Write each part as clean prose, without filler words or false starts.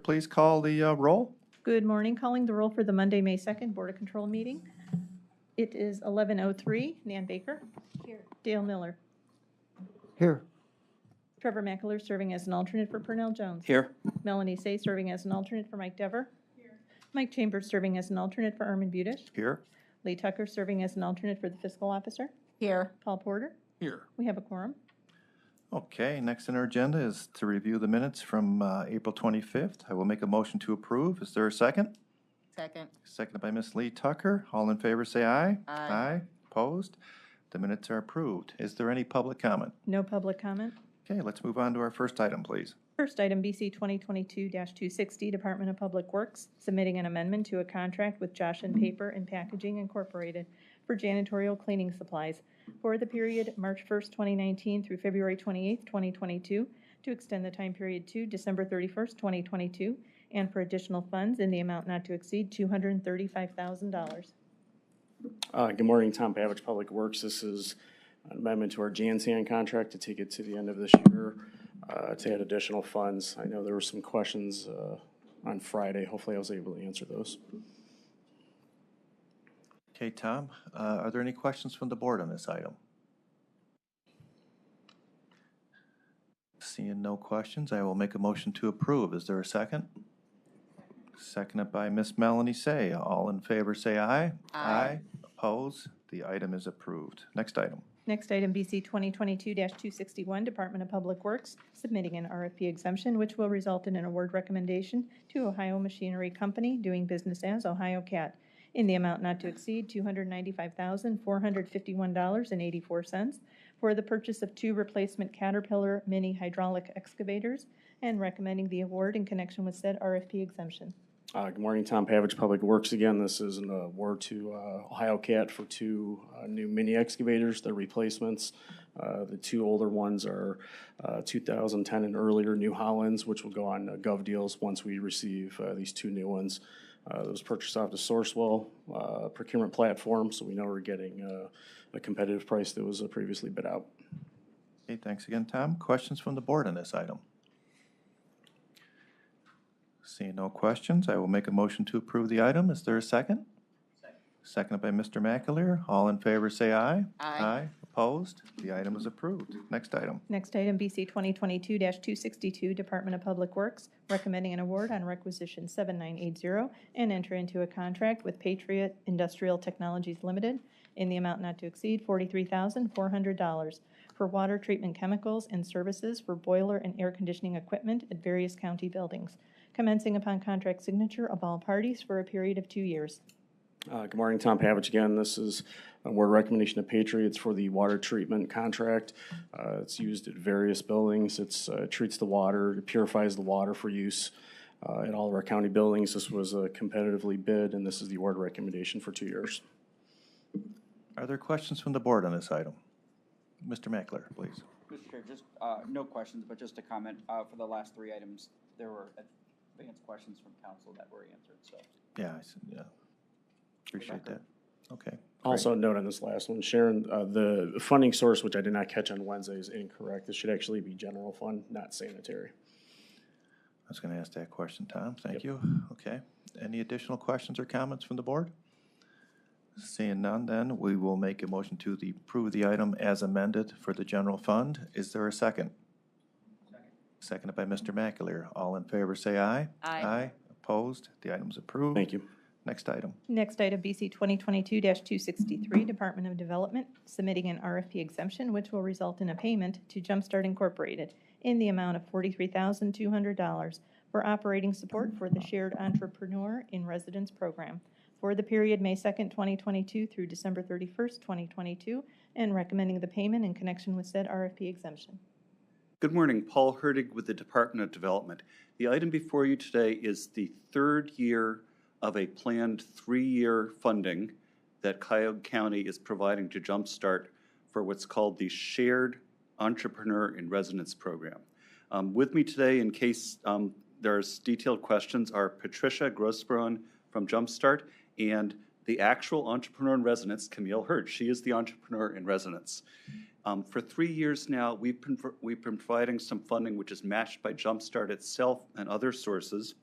Please call the roll. Good morning. Calling the roll for the Monday, May 2nd Board of Control meeting. It is 11:03. Nan Baker. Here. Dale Miller. Here. Trevor McAleer serving as an alternate for Purnell Jones. Here. Melanie Say serving as an alternate for Mike Dever. Here. Mike Chambers serving as an alternate for Armin Budish. Here. Lee Tucker serving as an alternate for the fiscal officer. Here. Paul Porter. Here. We have a quorum. Okay, next on our agenda is to review the minutes from April 25th. I will make a motion to approve. Is there a second? Second. Seconded by Ms. Lee Tucker. All in favor, say aye. Aye. Aye. Opposed? The minutes are approved. Is there any public comment? No public comment. Okay, let's move on to our first item, please. First item, BC 2022-260, Department of Public Works, submitting an amendment to a contract with Josh and Paper and Packaging Incorporated for janitorial cleaning supplies for the period March 1st, 2019 through February 28th, 2022, to extend the time period to December 31st, 2022, and for additional funds in the amount not to exceed $235,000. Good morning, Tom Pavich, Public Works. This is an amendment to our JanSan contract to take it to the end of this year, to add additional funds. I know there were some questions on Friday. Hopefully I was able to answer those. Okay, Tom, are there any questions from the board on this item? Seeing no questions, I will make a motion to approve. Is there a second? Seconded by Miss Melanie Say. All in favor say aye. Aye. Oppose? The item is approved. Next item. Next item, BC 2022-261, Department of Public Works, submitting an RFP exemption, which will result in an award recommendation to Ohio Machinery Company, doing business as Ohio Cat, in the amount not to exceed $295,451.84 for the purchase of 2 replacement Caterpillar mini hydraulic excavators, and recommending the award in connection with said RFP exemption. Good morning, Tom Pavich, Public Works again. This is an award to Ohio Cat for 2 new mini excavators. They're replacements. The 2 older ones are 2010 and earlier New Hollands, which will go on Gov Deals once we receive these 2 new ones. It was purchased off the Sourcewell procurement platform, so we know we're getting a competitive price that was previously bid out. Okay, thanks again, Tom. Questions from the board on this item? Seeing no questions, I will make a motion to approve the item. Is there a second? Seconded by Mr. McAleer. All in favor say aye. Aye. Opposed? The item is approved. Next item. Next item, BC 2022-262, Department of Public Works, recommending an award on requisition 7980 and enter into a contract with Patriot Industrial Technologies Limited in the amount not to exceed $43,400 for water treatment chemicals and services for boiler and air conditioning equipment at various county buildings, commencing upon contract signature of all parties for a period of 2 years. Good morning, Tom Pavich again. This is a award recommendation of Patriots for the water treatment contract. It's used at various buildings. It treats the water, it purifies the water for use in all of our county buildings. This was competitively bid, and this is the award recommendation for 2 years. Are there questions from the board on this item? Mr. Meckler, please. Mr. Chair, just no questions, but just a comment. For the last 3 items, there were advanced questions from council that were answered, so. Yeah, appreciate that. Okay. Also note on this last one, Sharon, the funding source, which I did not catch on Wednesday, is incorrect. This should actually be general fund, not sanitary. I was going to ask that question, Tom. Thank you. Okay. Any additional questions or comments from the board? Seeing none, then we will make a motion to approve the item as amended for the general fund. Is there a second? Seconded by Mr. McAleer. All in favor say aye. Aye. Opposed? The item is approved. Thank you. Next item. Next item, BC 2022-263, Department of Development, submitting an RFP exemption, which will result in a payment to Jumpstart Incorporated in the amount of $43,200 for operating support for the Shared Entrepreneur in Residence program for the period May 2nd, 2022 through December 31st, 2022, and recommending the payment in connection with said RFP exemption. Good morning, Paul Hertig with the Department of Development. The item before you today is the 3rd year of a planned 3-year funding that Cuyahoga County is providing to Jumpstart for what's called the Shared Entrepreneur in Residence program. With me today, in case there's detailed questions, are Patricia Grossbraun from Jumpstart and the actual entrepreneur in residence, Camille Hurd. She is the entrepreneur in residence. For 3 years now, we've been providing some funding which is matched by Jumpstart itself and other sources.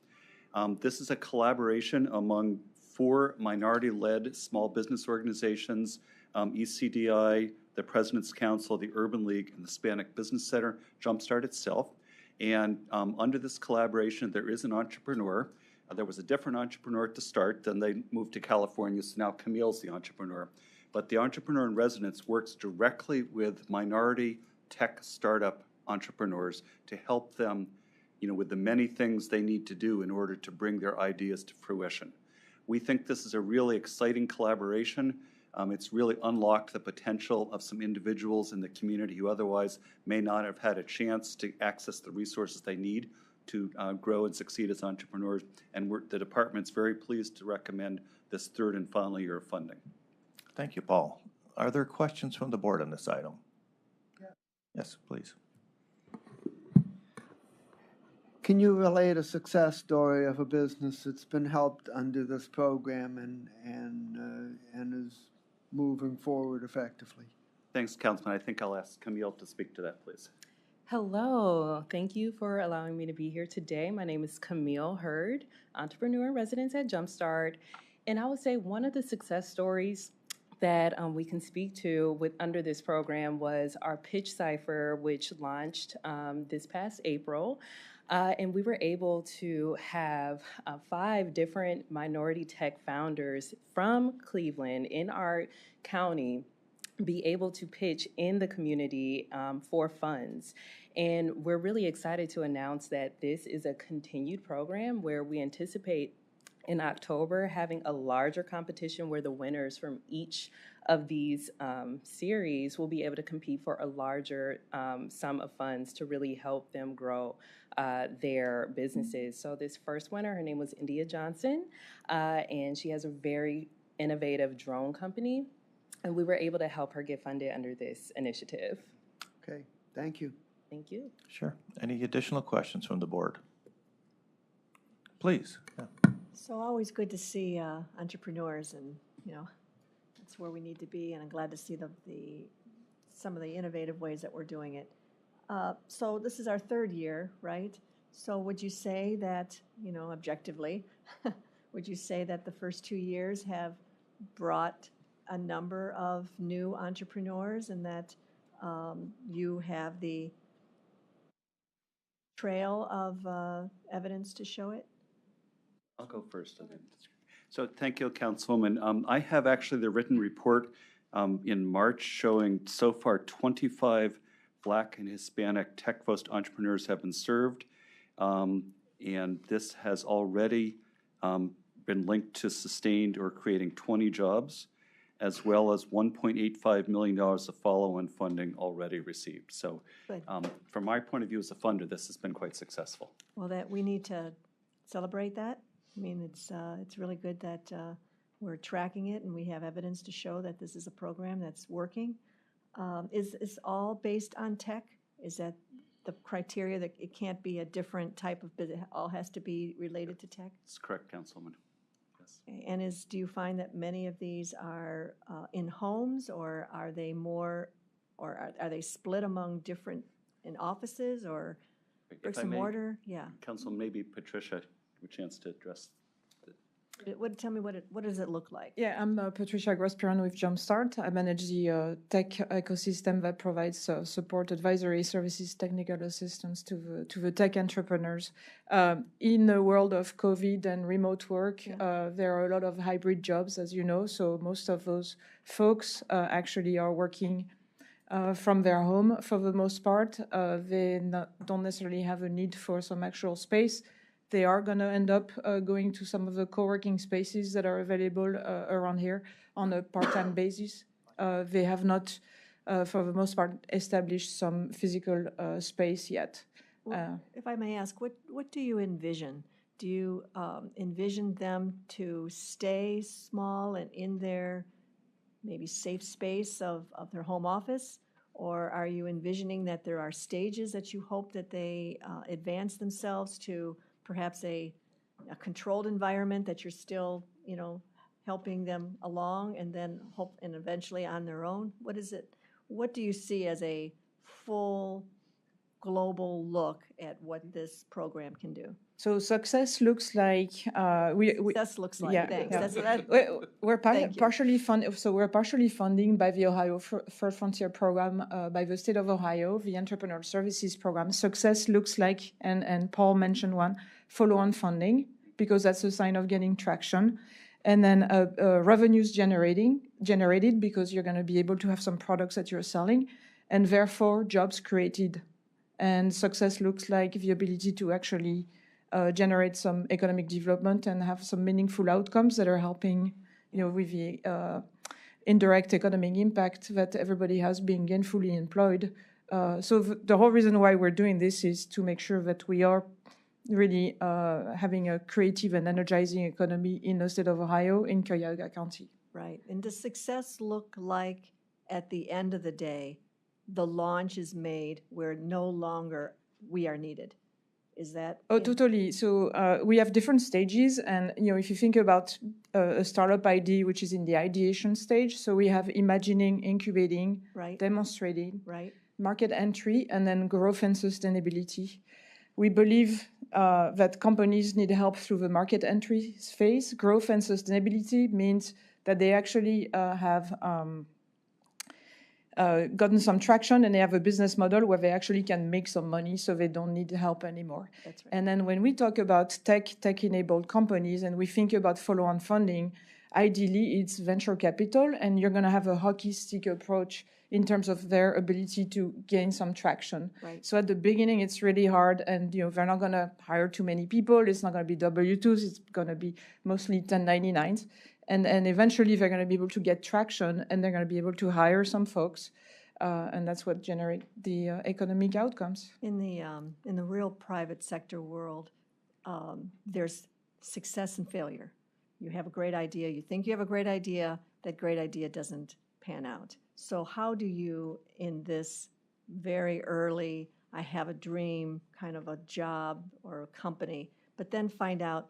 This is a collaboration among 4 minority-led small business organizations, ECDI, the President's Council, the Urban League, and the Hispanic Business Center, Jumpstart itself. And under this collaboration, there is an entrepreneur. There was a different entrepreneur to start, then they moved to California, so now Camille's the entrepreneur. But the entrepreneur in residence works directly with minority tech startup entrepreneurs to help them, with the many things they need to do in order to bring their ideas to fruition. We think this is a really exciting collaboration. It's really unlocked the potential of some individuals in the community who otherwise may not have had a chance to access the resources they need to grow and succeed as entrepreneurs. And the department's very pleased to recommend this 3rd and final year of funding. Thank you, Paul. Are there questions from the board on this item? Yes, please. Can you relate a success story of a business that's been helped under this program and is moving forward effectively? Thanks, Councilman. I think I'll ask Camille to speak to that, please. Hello. Thank you for allowing me to be here today. My name is Camille Hurd, entrepreneur in residence at Jumpstart. And I would say one of the success stories that we can speak to under this program was our pitch cipher, which launched this past April. And we were able to have 5 different minority tech founders from Cleveland in our county be able to pitch in the community for funds. And we're really excited to announce that this is a continued program where we anticipate in October having a larger competition where the winners from each of these series will be able to compete for a larger sum of funds to really help them grow their businesses. So this first winner, her name was India Johnson, and she has a very innovative drone company, and we were able to help her get funded under this initiative. Okay, thank you. Thank you. Sure. Any additional questions from the board? Please. Yeah. So always good to see entrepreneurs, and that's where we need to be. And I'm glad to see some of the innovative ways that we're doing it. So this is our third year, right? So would you say that, objectively, would you say that the first 2 years have brought a number of new entrepreneurs, and that you have the trail of evidence to show it? I'll go first. So thank you, Councilwoman. I have actually the written report in March showing so far 25 Black and Hispanic tech-focused entrepreneurs have been served. And this has already been linked to sustained or creating 20 jobs, as well as $1.85 million of follow-on funding already received. So Good. from my point of view as a funder, this has been quite successful. Well, that we need to celebrate that. I mean, it's really good that we're tracking it and we have evidence to show that this is a program that's working. Is all based on tech? Is that the criteria, that it can't be a different type of business? It all has to be related to tech? That's correct, Councilwoman. Yes. And do you find that many of these are in homes, or are they more, or are they split among different, in offices or bricks and mortar? Yeah. Council, maybe Patricia, a chance to address. Tell me what does it look like? Yeah, I'm Patricia Grospiron with Jumpstart. I manage the tech ecosystem that provides support, advisory services, technical assistance to the tech entrepreneurs. In the world of COVID and remote work, there are a lot of hybrid jobs, as you know. So most of those folks actually are working from their home for the most part. They don't necessarily have a need for some actual space. They are going to end up going to some of the co-working spaces that are available around here on a part-time basis. They have not, for the most part, established some physical space yet. Well, if I may ask, what do you envision? Do you envision them to stay small and in their maybe safe space of their home office? Or are you envisioning that there are stages that you hope that they advance themselves to perhaps a controlled environment that you're still, helping them along, and then and eventually on their own? What is it? What do you see as a full global look at what this program can do? So success looks like Success looks like, yeah, thanks. yeah. That's Thank you. partially funded. So we're partially funding by the Ohio Third Frontier program by the state of Ohio, the Entrepreneurial Services program. Success looks like, and Paul mentioned one, follow-on funding, because that's a sign of getting traction, and then revenues generated because you're going to be able to have some products that you're selling, and therefore jobs created. And success looks like the ability to actually generate some economic development and have some meaningful outcomes that are helping, with the indirect economic impact that everybody has being gainfully employed. So the whole reason why we're doing this is to make sure that we are really having a creative and energizing economy in the state of Ohio, in Cuyahoga County. Right. And does success look like, at the end of the day, the launch is made where no longer we are needed? Is that? Oh, totally. So we have different stages. And, if you think about a startup idea, which is in the ideation stage, so we have imagining, incubating, Right. demonstrating, Right. market entry, and then growth and sustainability. We believe that companies need help through the market entry phase. Growth and sustainability means that they actually have gotten some traction and they have a business model where they actually can make some money, so they don't need help anymore. That's right. And then when we talk about tech-enabled companies and we think about follow-on funding, ideally it's venture capital, and you're going to have a hockey stick approach in terms of their ability to gain some traction. Right. So at the beginning, it's really hard, and they're not going to hire too many people. It's not going to be W-2s. It's going to be mostly 1099s, and eventually they're going to be able to get traction, and they're going to be able to hire some folks, and that's what generate the economic outcomes. In the real private sector world, there's success and failure. You have a great idea, you think you have a great idea, that great idea doesn't pan out. So how do you, in this very early, I have a dream, kind of a job or a company, but then find out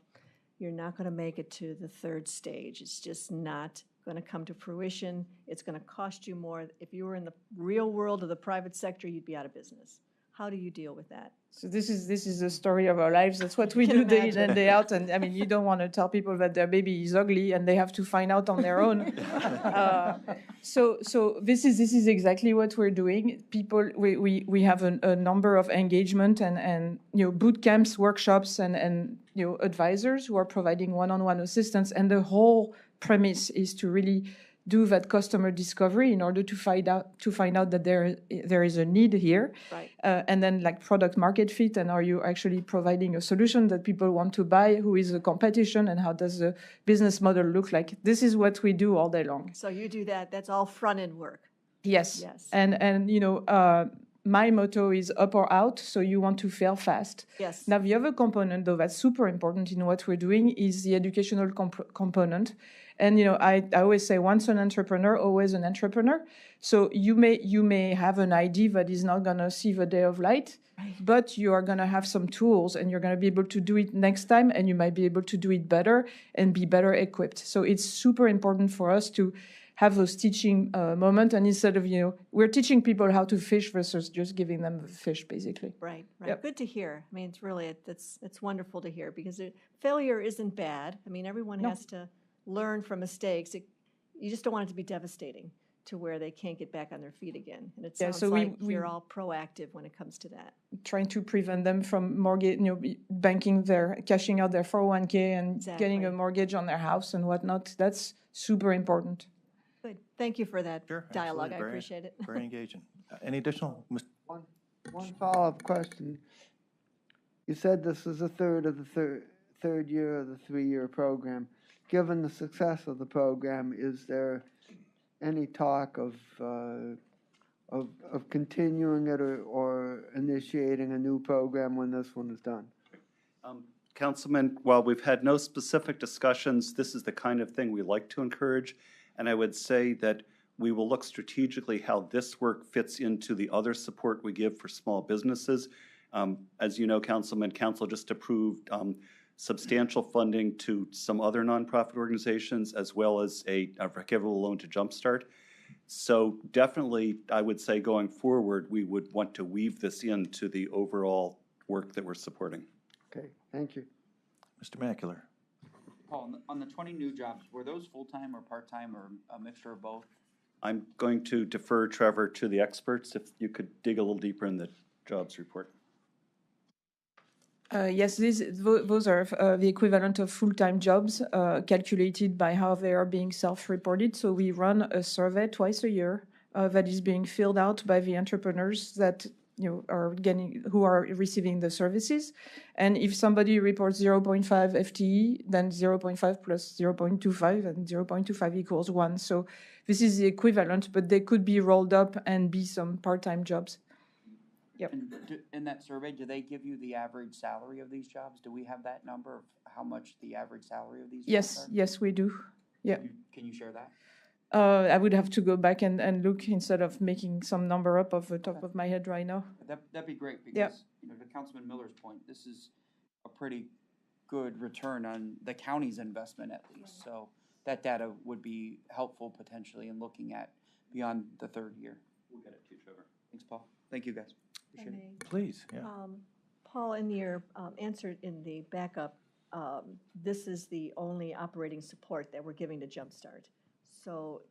you're not going to make it to the third stage. It's just not going to come to fruition. It's going to cost you more. If you were in the real world of the private sector, you'd be out of business. How do you deal with that? So this is the story of our lives. That's what we Can do day in imagine. and day out. And I mean, you don't want to tell people that their baby is ugly and they have to find out on their own. So this is exactly what we're doing. People, we have a number of engagement and boot camps, workshops, and advisors who are providing one-on-one assistance. And the whole premise is to really do that customer discovery in order to find out that there is a need here, Right. And then like product market fit, and are you actually providing a solution that people want to buy? Who is the competition, and how does the business model look like? This is what we do all day long. So you do that. That's all front end work. Yes. Yes. And my motto is up or out, so you want to fail fast. Yes. Now, the other component, though, that's super important in what we're doing is the educational component. And, I always say once an entrepreneur, always an entrepreneur. So you may have an idea that is not going to see the day of light, but you are going to have some tools and you're going to be able to do it next time, and you might be able to do it better and be better equipped. So it's super important for us to have those teaching moment, and instead of, we're teaching people how to fish versus just giving them the fish, basically. Right. Yep. Good to hear. I mean, it's really, it's wonderful to hear, because failure isn't bad. I mean, everyone No. has to learn from mistakes. You just don't want it to be devastating to where they can't get back on their feet again. And it Yeah, sounds so like we you're all proactive when it comes to that. Trying to prevent them from mortgage, cashing out their 401k and Exactly. getting a mortgage on their house and whatnot. That's super important. Good. Thank you for that Sure, dialogue. absolutely. I appreciate it. Very engaging. Any additional? One follow-up question. You said this is a third of the third year of the 3-year program. Given the success of the program, is there any talk of continuing it or initiating a new program when this one is done? Councilman, while we've had no specific discussions, this is the kind of thing we like to encourage. And I would say that we will look strategically how this work fits into the other support we give for small businesses. As you know, Councilman, Council just approved substantial funding to some other nonprofit organizations, as well as a forgivable loan to Jumpstart. So definitely, I would say going forward, we would want to weave this into the overall work that we're supporting. Okay, thank you. Mr. Macular. Paul, on the 20 new jobs, were those full-time or part-time or a mixture of both? I'm going to defer, Trevor, to the experts, if you could dig a little deeper in the jobs report. Yes, those are the equivalent of full-time jobs calculated by how they are being self-reported. So we run a survey twice a year that is being filled out by the entrepreneurs that who are receiving the services. And if somebody reports 0.5 FTE, then 0.5 plus 0.25, and 0.25 equals 1. So this is the equivalent, but they could be rolled up and be some part-time jobs. Yep. And in that survey, do they give you the average salary of these jobs? Do we have that number of how much the average salary of these jobs are? Yes, we do. Yeah. Can you share that? I would have to go back and look instead of making some number up off the top of my head right now. That'd be great, because, Yeah. To Councilman Miller's point, this is a pretty good return on the county's investment, at least. So that data would be helpful potentially in looking at beyond the third year. We'll get it to you, Trevor. Thanks, Paul. Thank you, guys. Appreciate it. Please, yeah. Paul, in your answer in the backup, this is the only operating support that we're giving to Jumpstart. So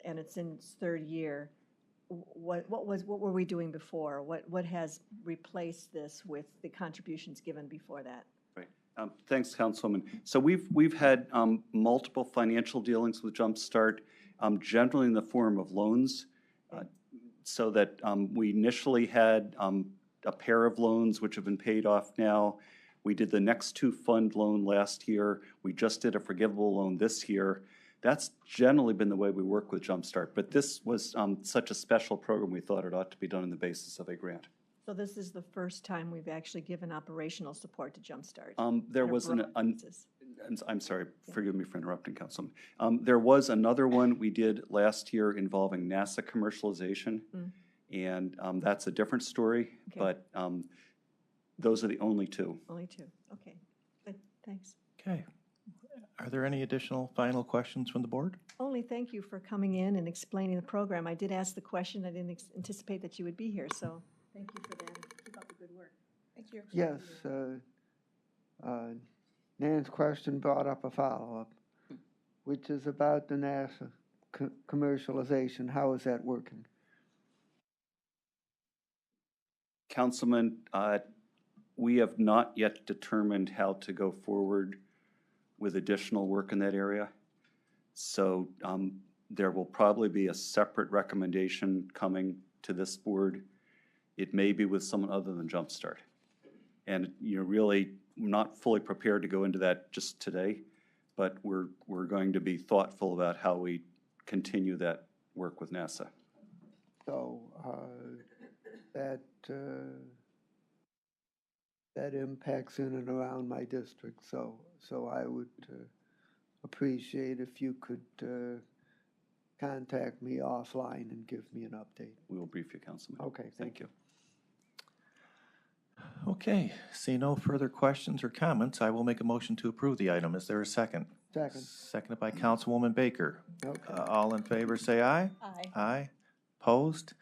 and it's in its third year. What were we doing before? What has replaced this with the contributions given before that? Right. Thanks, Councilwoman. So we've had multiple financial dealings with Jumpstart, generally in the form of loans. So that we initially had a pair of loans which have been paid off now. We did the next two fund loan last year. We just did a forgivable loan this year. That's generally been the way we work with Jumpstart. But this was such a special program, we thought it ought to be done on the basis of a grant. So this is the first time we've actually given operational support to Jumpstart. There was I'm sorry, forgive me for interrupting, Councilman. There was another one we did last year involving NASA commercialization, and that's a different story, but those are the only two. Only two, okay, good, thanks. Okay. Are there any additional final questions from the board? Only thank you for coming in and explaining the program. I did ask the question, I didn't anticipate that you would be here, so thank you for that. Keep up the good work. Thank you. Yes, Nan's question brought up a follow-up, which is about the NASA commercialization. How is that working? Councilman, we have not yet determined how to go forward with additional work in that area. So there will probably be a separate recommendation coming to this board. It may be with someone other than Jumpstart. And you're really not fully prepared to go into that just today, but we're going to be thoughtful about how we continue that work with NASA. So that impacts in and around my district. So I would appreciate if you could contact me offline and give me an update. We will brief you, Councilman. Okay, Thank you. Okay, see no further questions or comments, I will make a motion to approve the item. Is there a second? Second. Seconded by Councilwoman Baker. Okay. All in favor, say aye. Aye. Aye. Opposed?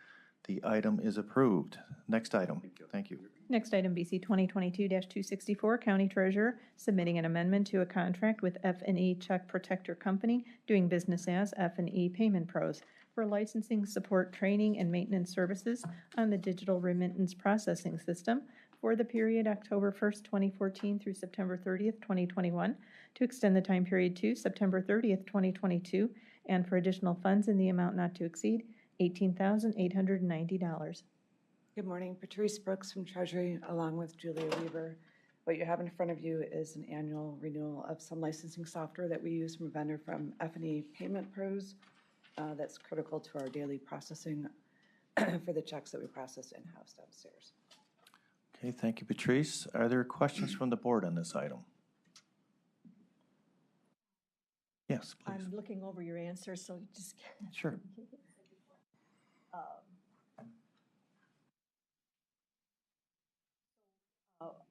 The item is approved. Next item. Thank you. Next item, BC 2022-264, County Treasurer submitting an amendment to a contract with F&E Check Protector Company, doing business as F&E Payment Pros, for licensing, support, training, and maintenance services on the digital remittance processing system for the period October 1st, 2014 through September 30th, 2021, to extend the time period to September 30th, 2022, and for additional funds in the amount not to exceed $18,890. Good morning, Patrice Brooks from Treasury, along with Julia Weaver. What you have in front of you is an annual renewal of some licensing software that we use from a vendor from F&E Payment Pros. That's critical to our daily processing for the checks that we process in-house downstairs. Okay, thank you, Patrice. Are there questions from the board on this item? Yes, please. I'm looking over your answer, so just. Sure.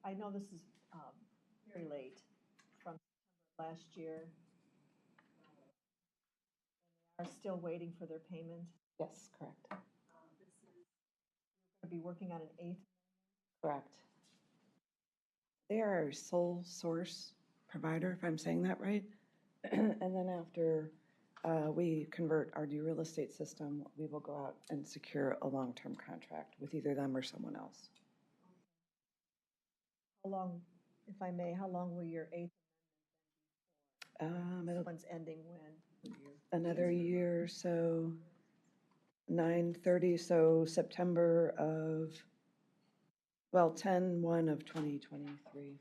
I know this is very late from last year. They are still waiting for their payment. Yes, correct. We're going to be working on an 8th. Correct. They are our sole source provider, if I'm saying that right. And then after we convert our new real estate system, we will go out and secure a long-term contract with either them or someone else. How long, if I may, how long will your 8th It'll one's ending when? another year, so 9/30, so September of, well, 10/1 of 2023.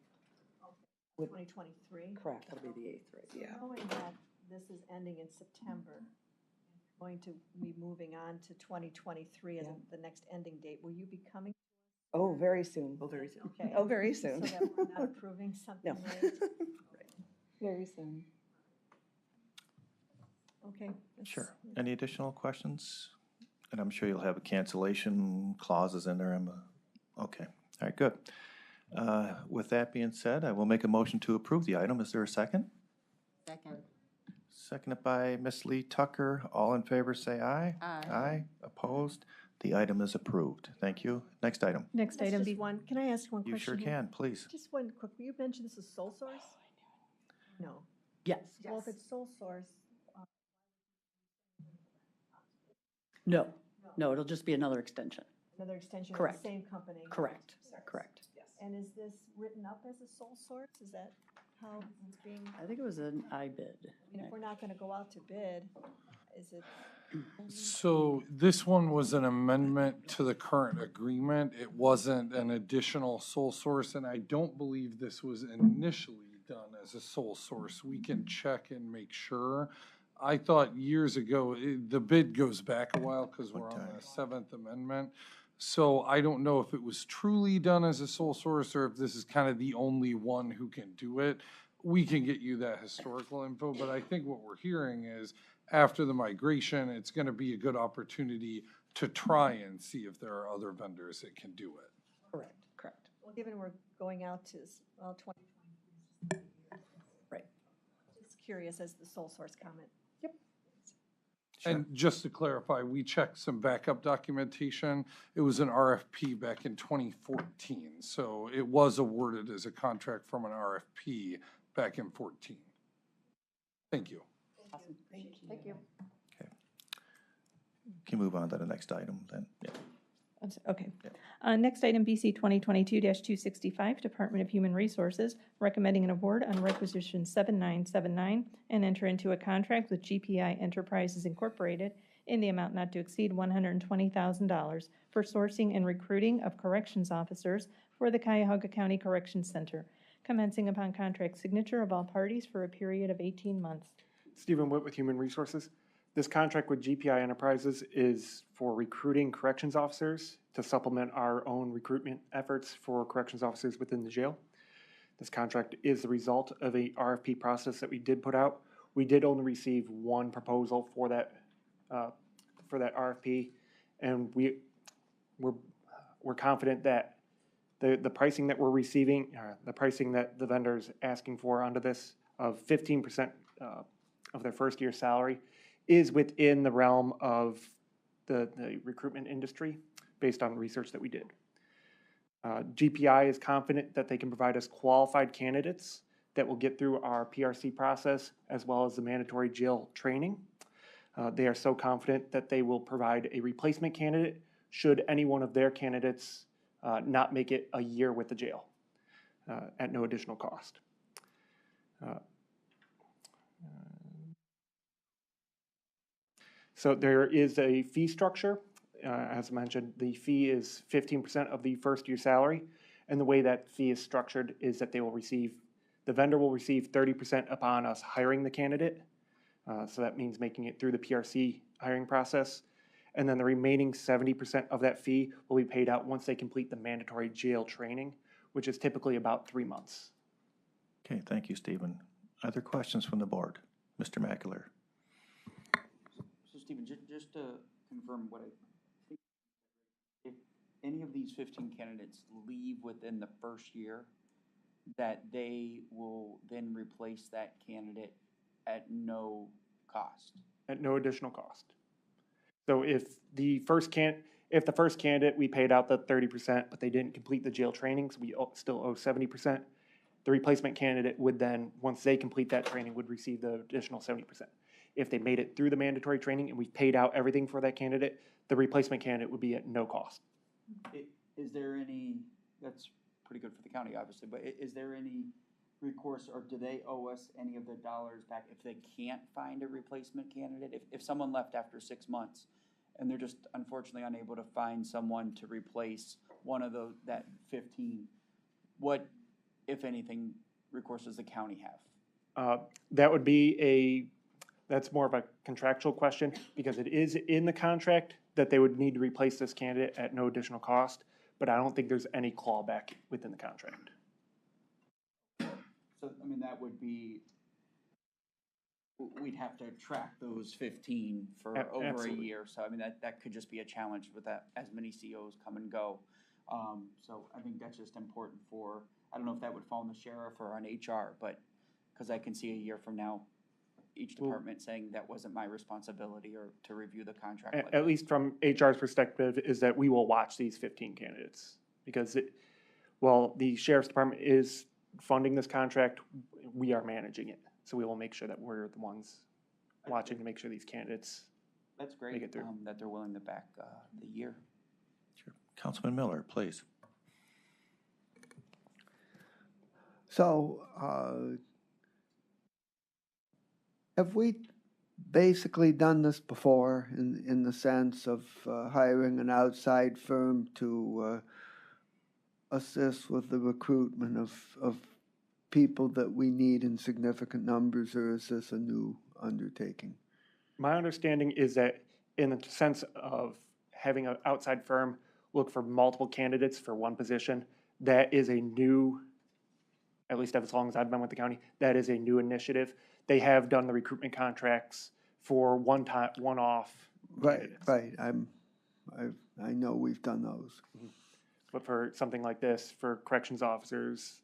2023? Correct. That'll be the 8th, right? Yeah. Knowing that this is ending in September, going to be moving on to 2023 as the next ending date, will you be coming? Oh, very soon. Oh, very soon. Okay. Oh, very soon. So that we're not approving something No. late? Very soon. Okay. that's- Sure. Any additional questions? And I'm sure you'll have a cancellation clauses in there. Okay. All right, good. With that being said, I will make a motion to approve the item. Is there a second? Second. Seconded by Ms. Lee Tucker. All in favor, say aye. Aye. Aye. Opposed? The item is approved. Thank you. Next item. Next That's item, just one, can I ask one question? You sure here? can, please. Just one quick, you mentioned this is sole source? No. Yes. Well, if it's sole source, No, it'll just be another extension. another extension of Correct. the same company? Correct, correct. And is this written up as a sole source? Is that how it's being, I think it was an I-bid. I mean, if we're not going to go out to bid, is it? So this one was an amendment to the current agreement. It wasn't an additional sole source, and I don't believe this was initially done as a sole source. We can check and make sure. I thought years ago, the bid goes back a while because we're on the Seventh Amendment. So I don't know if it was truly done as a sole source or if this is kind of the only one who can do it. We can get you that historical info, but I think what we're hearing is after the migration, it's going to be a good opportunity to try and see if there are other vendors that can do it. Correct, correct. Well, given we're going out to, well, 2023. Right. Just curious as the sole source comment. And just to clarify, we checked some backup documentation. It was an RFP back in 2014. So it was awarded as a contract from an RFP back in 14. Thank you. Awesome. Thank you. Okay. Can you move on to the next item then? Yeah. Okay. Next item, BC 2022-265, Department of Human Resources, recommending an award on requisition 7979 and enter into a contract with GPI Enterprises Incorporated in the amount not to exceed $120,000 for sourcing and recruiting of corrections officers for the Cuyahoga County Corrections Center, commencing upon contract signature of all parties for a period of 18 months. Stephen Witt with Human Resources. This contract with GPI Enterprises is for recruiting corrections officers to supplement our own recruitment efforts for corrections officers within the jail. This contract is the result of a RFP process that we did put out. We did only receive one proposal for that RFP, and we're confident that the pricing that we're receiving, the pricing that the vendor is asking for under this of 15% of their first year salary is within the realm of the recruitment industry based on research that we did. GPI is confident that they can provide us qualified candidates that will get through our PRC process as well as the mandatory jail training. They are so confident that they will provide a replacement candidate should any one of their candidates not make it a year with the jail at no additional cost. So there is a fee structure. As mentioned, the fee is 15% of the first year salary. And the way that fee is structured is that the vendor will receive 30% upon us hiring the candidate. So that means making it through the PRC hiring process. And then the remaining 70% of that fee will be paid out once they complete the mandatory jail training, which is typically about 3 months. Okay, thank you, Stephen. Other questions from the board? Mr. Mackler. So Stephen, just to confirm what I think, if any of these 15 candidates leave within the first year, that they will then replace that candidate at no cost? At no additional cost. So if the first candidate, we paid out the 30%, but they didn't complete the jail trainings, we still owe 70%. The replacement candidate would then, once they complete that training, would receive the additional 70%. If they made it through the mandatory training and we paid out everything for that candidate, the replacement candidate would be at no cost. Is there any, that's pretty good for the county, obviously, but is there any recourse, or do they owe us any of the dollars back if they can't find a replacement candidate? If someone left after 6 months and they're just unfortunately unable to find someone to replace one of that 15, what, if anything, recourse does the county have? That would be that's more of a contractual question because it is in the contract that they would need to replace this candidate at no additional cost, but I don't think there's any clawback within the contract. So, I mean, that would be, we'd have to track those 15 for over Absolutely. a year. So, I mean, that could just be a challenge with that, as many COs come and go. So I think that's just important for, I don't know if that would fall on the sheriff or on HR, but, because I can see a year from now, each department saying that wasn't my responsibility or to review the contract. At least from HR's perspective is that we will watch these 15 candidates because while the sheriff's department is funding this contract, we are managing it. So we will make sure that we're the ones watching to make sure these candidates That's great make it through. That they're willing to back the year. Sure. Councilman Miller, please. So, have we basically done this before in the sense of hiring an outside firm to assist with the recruitment of people that we need in significant numbers, or is this a new undertaking? My understanding is that in the sense of having an outside firm look for multiple candidates for one position, that is a new, at least as long as I've been with the county, that is a new initiative. They have done the recruitment contracts for one-off Right, candidates. right. I know we've done those. But for something like this, for corrections officers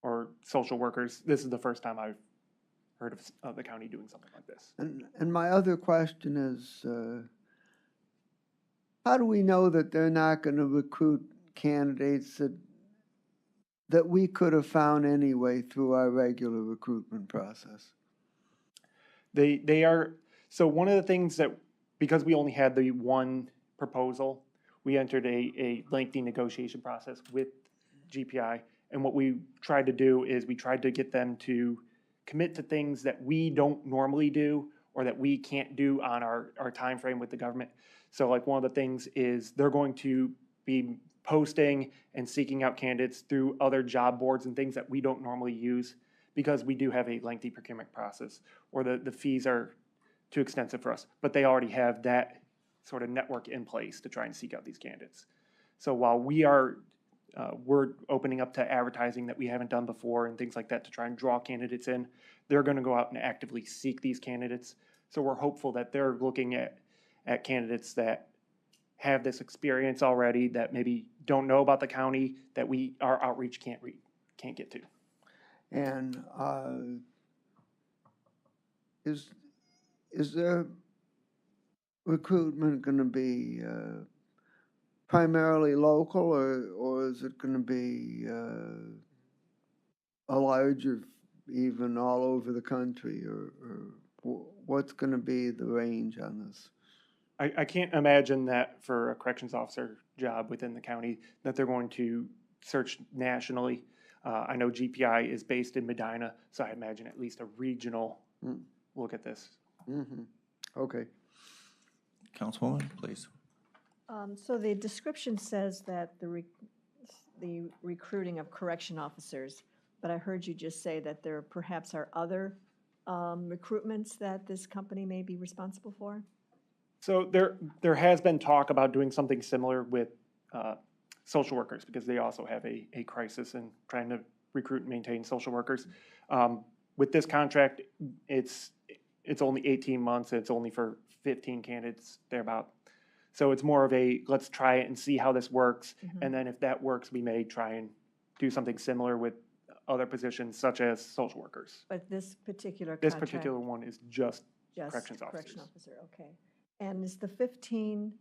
or social workers, this is the first time I've heard of the county doing something like this. And my other question is, how do we know that they're not going to recruit candidates that we could have found anyway through our regular recruitment process? They are, so one of the things that, because we only had the one proposal, we entered a lengthy negotiation process with GPI. And what we tried to do is we tried to get them to commit to things that we don't normally do or that we can't do on our time frame with the government. So like one of the things is they're going to be posting and seeking out candidates through other job boards and things that we don't normally use because we do have a lengthy procurement process or the fees are too extensive for us. But they already have that sort of network in place to try and seek out these candidates. So while we're opening up to advertising that we haven't done before and things like that to try and draw candidates in, they're going to go out and actively seek these candidates. So we're hopeful that they're looking at candidates that have this experience already, that maybe don't know about the county, that our outreach can't get to. And is their recruitment going to be primarily local, or is it going to be a larger, even all over the country, or what's going to be the range on this? I can't imagine that for a corrections officer job within the county that they're going to search nationally. I know GPI is based in Medina, so I imagine at least a regional look at this. Mm-hmm. Okay. Councilwoman, please. So the description says that the recruiting of correction officers, but I heard you just say that there perhaps are other recruitments that this company may be responsible for? So there has been talk about doing something similar with social workers because they also have a crisis in trying to recruit and maintain social workers. With this contract, it's only 18 months. And it's only for 15 candidates thereabout. So it's more of a let's try it and see how this works, and then if that works, we may try and do something similar with other positions such as social workers. But this particular This contract. particular one is just corrections Correction officers. officer, okay. And is the 15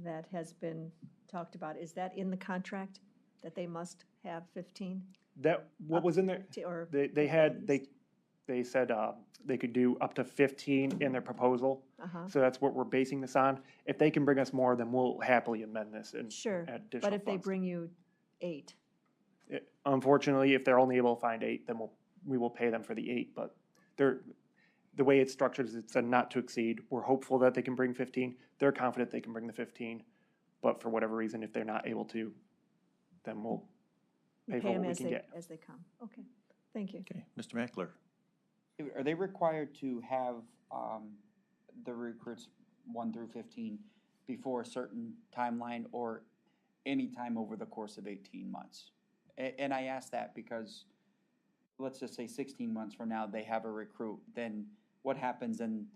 that has been talked about, is that in the contract, that they must have 15? That what was in there? Or They said they could do up to 15 in their proposal. So that's what we're basing this on. If they can bring us more, then we'll happily amend this and Sure, add additional but if they funds. bring you 8, Unfortunately, if they're only able to find 8, then we will pay them for the 8. But the way it's structured is it's a not to exceed. We're hopeful that they can bring 15. They're confident they can bring the 15. But for whatever reason, if they're not able to, then we'll pay for pay them what we as can get. they come. Okay, thank you. Okay, Mr. Mackler. Are they required to have the recruits 1 through 15 before a certain timeline or any time over the course of 18 months? And I ask that because let's just say 16 months from now they have a recruit, then what happens in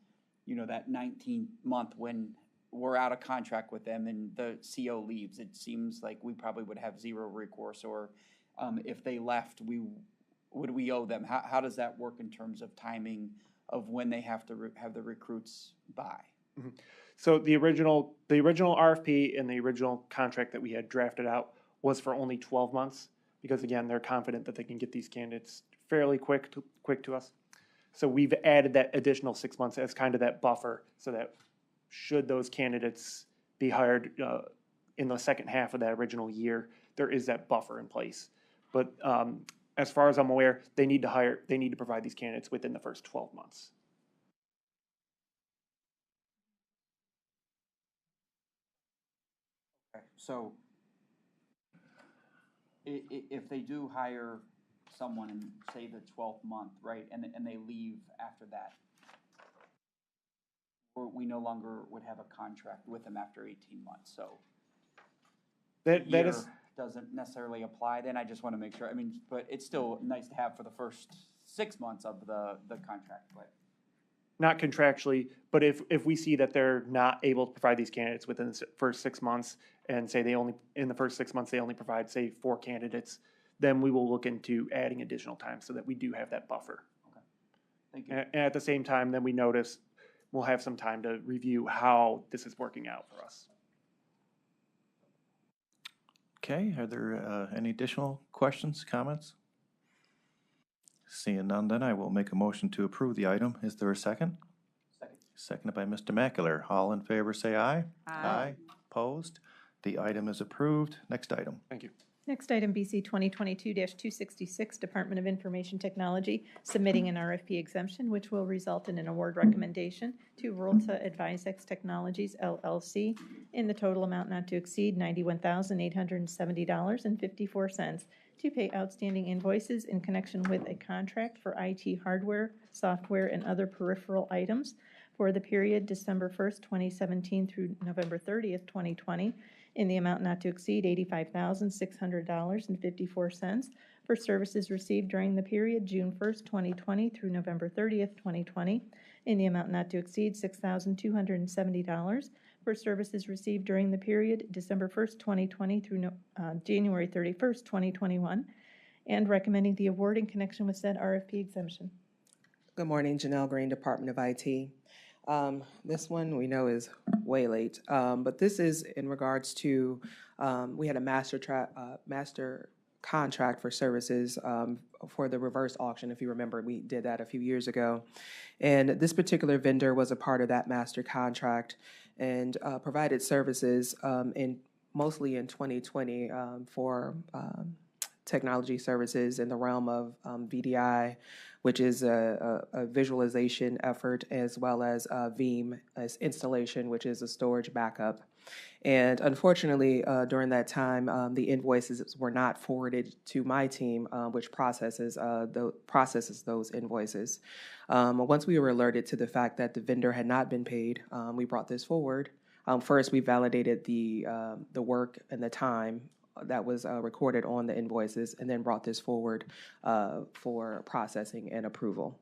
that 19th month when we're out of contract with them and the CO leaves? It seems like we probably would have zero recourse, or if they left, would we owe them? How does that work in terms of timing of when they have to have the recruits by? So the original RFP and the original contract that we had drafted out was for only 12 months because, again, they're confident that they can get these candidates fairly quick to us. So we've added that additional 6 months as kind of that buffer so that should those candidates be hired in the second half of that original year, there is that buffer in place. But as far as I'm aware, they need to provide these candidates within the first 12 months. Okay, so if they do hire someone in, say, the 12th month, right, and they leave after that, or we no longer would have a contract with them after 18 months, so That year is doesn't necessarily apply then, I just want to make sure, I mean, but it's still nice to have for the first 6 months of the contract, but. not contractually, but if we see that they're not able to provide these candidates within the first 6 months, and say in the first 6 months, they only provide, say, 4 candidates, then we will look into adding additional time so that we do have that buffer. Okay, thank you. And at the same time, then we notice, we'll have some time to review how this is working out for us. Okay, are there any additional questions, comments? Seeing none, then I will make a motion to approve the item. Is there a second? Second. Seconded by Mr. Mackler. All in favor, say aye. Aye. Opposed? The item is approved. Next item. Thank you. Next item, BC 2022-266, Department of Information Technology, submitting an RFP exemption, which will result in an award recommendation to Rulta Advisex Technologies, LLC, in the total amount not to exceed $91,870.54 to pay outstanding invoices in connection with a contract for IT hardware, software, and other peripheral items for the period December 1st, 2017 through November 30th, 2020, in the amount not to exceed $85,600.54 for services received during the period June 1st, 2020 through November 30th, 2020, in the amount not to exceed $6,270 for services received during the period December 1st, 2020 through January 31st, 2021, and recommending the award in connection with said RFP exemption. Good morning, Janelle Green, Department of IT. This one we know is way late, but this is in regards to, we had a master contract for services for the reverse auction. If you remember, we did that a few years ago. And this particular vendor was a part of that master contract and provided services mostly in 2020 for technology services in the realm of VDI, which is a visualization effort, as well as Veeam as installation, which is a storage backup. And unfortunately, during that time, the invoices were not forwarded to my team, which processes those invoices. Once we were alerted to the fact that the vendor had not been paid, we brought this forward. First, we validated the work and the time that was recorded on the invoices, and then brought this forward for processing and approval.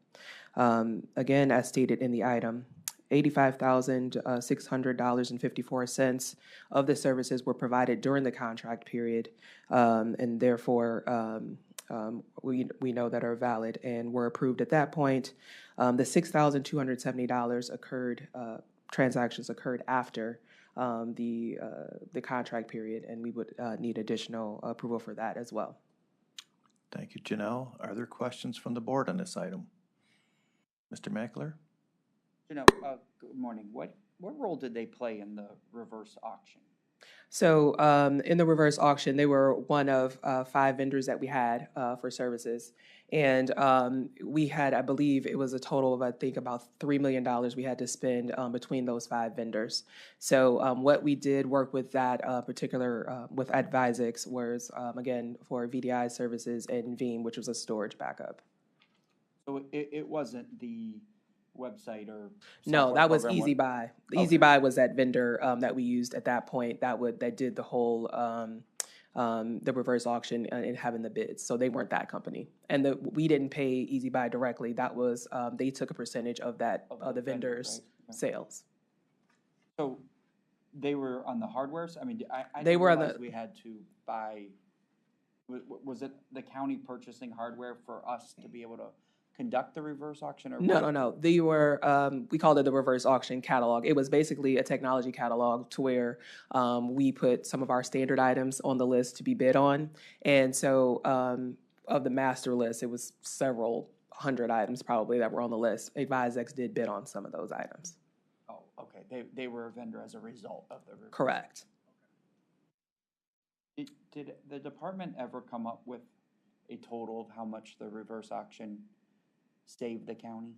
Again, as stated in the item, $85,600.54 of the services were provided during the contract period, and therefore we know that are valid and were approved at that point. The $6,270 occurred, transactions occurred after the contract period, and we would need additional approval for that as well. Thank you, Janelle. Are there questions from the board on this item? Mr. Mackler? Good morning. What role did they play in the reverse auction? So in the reverse auction, they were one of 5 vendors that we had for services. And we had, I believe it was a total of, I think, about $3 million we had to spend between those 5 vendors. So what we did work with that particular, with Advisex was, again, for VDI services and Veeam, which was a storage backup. So it wasn't the website or no, that was program EasyBuy. The Okay. EasyBuy was that vendor that we used at that point that did the whole the reverse auction and having the bids. So they weren't that company, and we didn't pay EasyBuy directly. That was they took a percentage of that Of the vendor's right? sales. So they were on the hardware. I mean, I They didn't were on realize the- we had to buy. Was it the county purchasing hardware for us to be able to conduct the reverse auction? Or No. They were, we called it the reverse auction catalog. It was basically a technology catalog to where we put some of our standard items on the list to be bid on. And so of the master list, it was several hundred items probably that were on the list. Advisex did bid on some of those items. Oh, okay. They were a vendor as a result of the reverse. Correct. Did the department ever come up with a total of how much the reverse auction saved the county?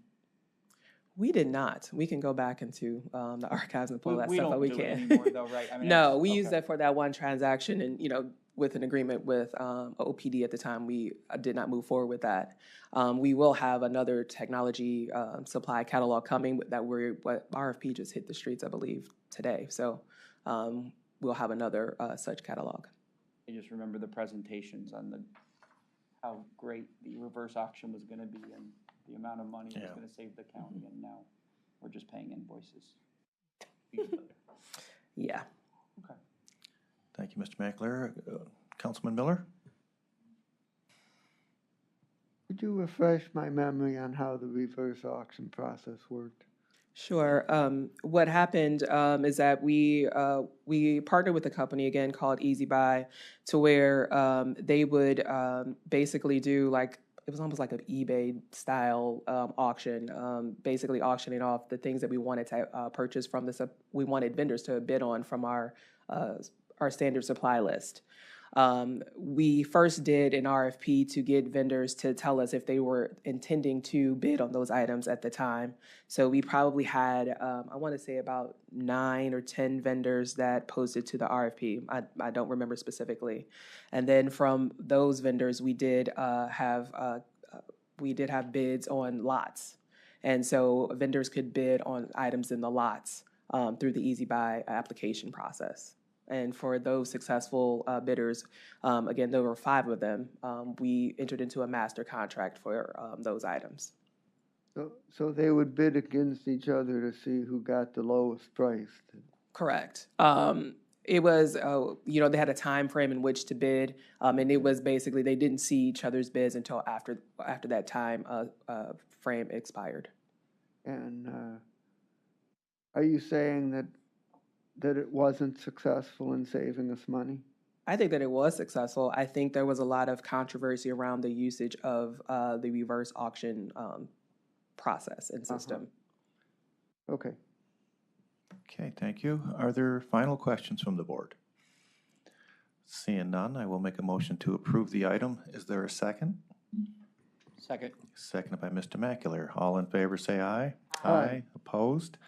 We did not. We can go back into the archives and pull that We stuff up. don't We do it can. anymore though, right? I mean, No, it's- we used okay. that for that one transaction, and with an agreement with OPD at the time, we did not move forward with that. We will have another technology supply catalog coming that what RFP just hit the streets, I believe, today. So we'll have another such catalog. I just remember the presentations on how great the reverse auction was gonna be and the amount of money it was gonna save the county, and now we're just paying invoices. Yeah. Okay. Thank you, Mr. McAleer. Councilman Miller? Could you refresh my memory on how the reverse auction process worked? Sure. What happened is that we partnered with a company again called Easy Buy, to where they would basically do it was almost like an eBay style auction, basically auctioning off the things that we wanted to purchase from this. We wanted vendors to bid on from our standard supply list. We first did an RFP to get vendors to tell us if they were intending to bid on those items at the time. So we probably had, I want to say about 9 or 10 vendors that posted to the RFP. I don't remember specifically. And then from those vendors, we did have bids on lots. And so vendors could bid on items in the lots through the Easy Buy application process. And for those successful bidders, again, there were 5 of them, we entered into a master contract for those items. So they would bid against each other to see who got the lowest price? Correct. It was, they had a time frame in which to bid, and it was basically they didn't see each other's bids until after that time frame expired. And are you saying that it wasn't successful in saving us money? I think that it was successful. I think there was a lot of controversy around the usage of the reverse auction process and system. Okay. Okay, thank you. Are there final questions from the board? Seeing none, I will make a motion to approve the item. Is there a second? Second. Seconded by Mr. McAleer. All in favor, say aye. Aye. Opposed?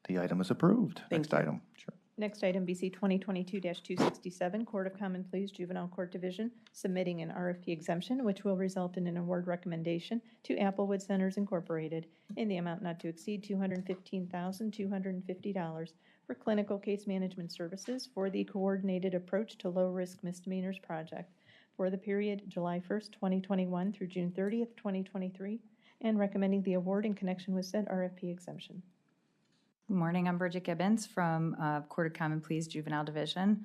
The item is approved. Thank Next you. item. Sure. Next item, BC 2022-267, Court of Common Pleas Juvenile Court Division, submitting an RFP exemption, which will result in an award recommendation to Applewood Centers Incorporated in the amount not to exceed $215,250 for clinical case management services for the Coordinated Approach to Low-Risk Misdemeanors Project for the period July 1st, 2021 through June 30th, 2023, and recommending the award in connection with said RFP exemption. Good morning, I'm Bridget Gibbons from Court of Common Pleas Juvenile Division.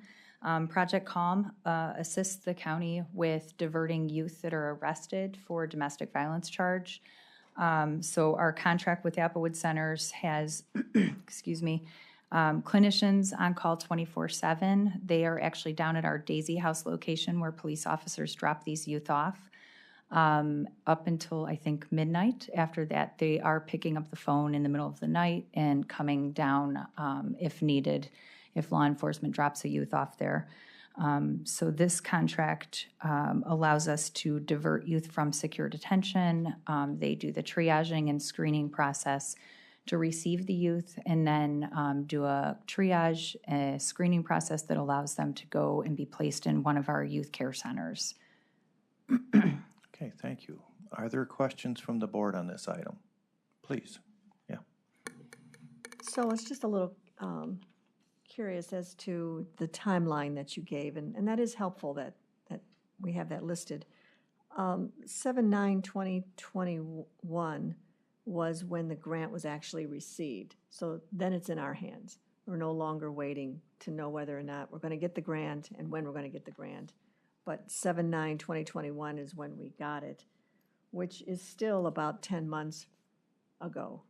Project CALM assists the county with diverting youth that are arrested for domestic violence charge. So our contract with Applewood Centers has, clinicians on call 24/7. They are actually down at our Daisy House location where police officers drop these youth off. Up until, I think, midnight. After that, they are picking up the phone in the middle of the night and coming down if needed, if law enforcement drops a youth off there. So this contract allows us to divert youth from secure detention. They do the triaging and screening process to receive the youth, and then do a triage, a screening process that allows them to go and be placed in one of our youth care centers. Okay, thank you. Are there questions from the board on this item? Please. Yeah. So it's just a little curious as to the timeline that you gave, and that is helpful that we have that listed. 7/9/2021 was when the grant was actually received. So then it's in our hands. We're no longer waiting to know whether or not we're going to get the grant and when we're going to get the grant. But 7/9/2021 is when we got it, which is still about 10 months ago.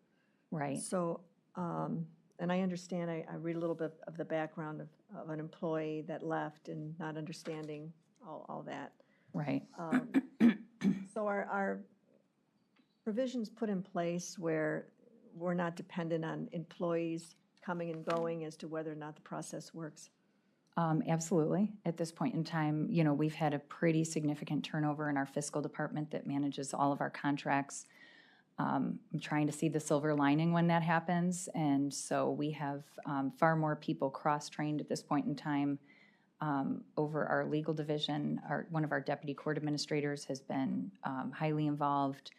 Right. So, and I understand, I read a little bit of the background of an employee that left and not understanding all that. Right. So our provisions put in place where we're not dependent on employees coming and going as to whether or not the process works? Absolutely. At this point in time, you know, we've had a pretty significant turnover in our fiscal department that manages all of our contracts. I'm trying to see the silver lining when that happens, and so we have far more people cross-trained at this point in time over our legal division. One of our deputy court administrators has been highly involved,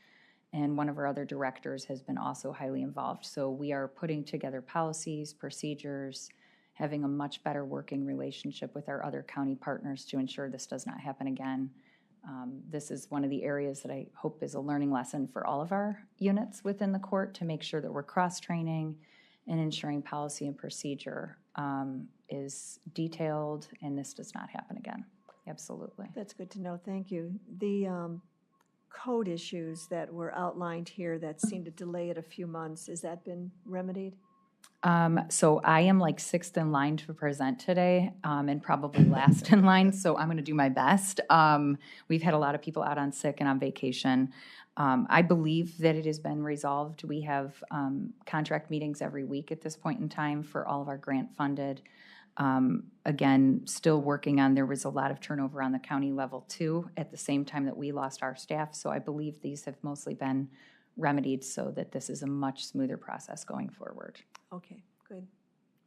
and one of our other directors has been also highly involved. So we are putting together policies, procedures, having a much better working relationship with our other county partners to ensure this does not happen again. This is one of the areas that I hope is a learning lesson for all of our units within the court, to make sure that we're cross-training and ensuring policy and procedure is detailed, and this does not happen again. Absolutely. That's good to know, thank you. The code issues that were outlined here that seemed to delay it a few months, has that been remedied? So I am like sixth in line to present today, and probably last in line, so I'm going to do my best. We've had a lot of people out on sick and on vacation. I believe that it has been resolved. We have contract meetings every week at this point in time for all of our grant funded. Again, still working on, there was a lot of turnover on the county level too, at the same time that we lost our staff. So I believe these have mostly been remedied so that this is a much smoother process going forward. Okay, good.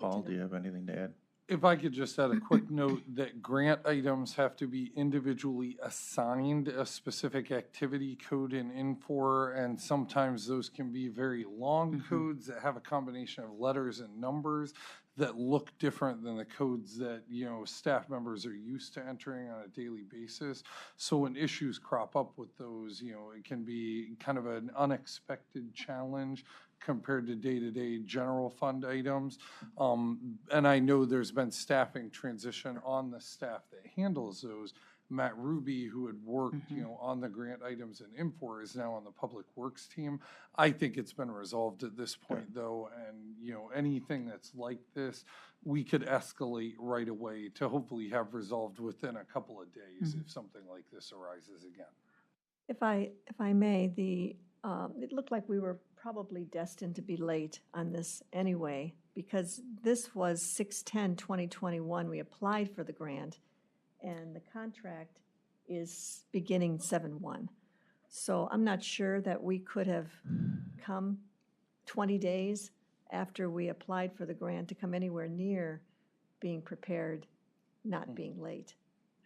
Paul, do you have anything to add? If I could just add a quick note that grant items have to be individually assigned a specific activity code in Infor, and sometimes those can be very long codes that have a combination of letters and numbers that look different than the codes that, you know, staff members are used to entering on a daily basis. So when issues crop up with those, you know, it can be kind of an unexpected challenge compared to day-to-day general fund items. And I know there's been staffing transition on the staff that handles those. Matt Ruby, who had worked, you know, on the grant items in Infor, is now on the Public Works team. I think it's been resolved at this point, though, and, you know, anything that's like this, we could escalate right away to hopefully have resolved within a couple of days if something like this arises again. If I may, it looked like we were probably destined to be late on this anyway, because this was 6/10/2021. We applied for the grant, and the contract is beginning 7/1. So I'm not sure that we could have come 20 days after we applied for the grant to come anywhere near being prepared, not being late.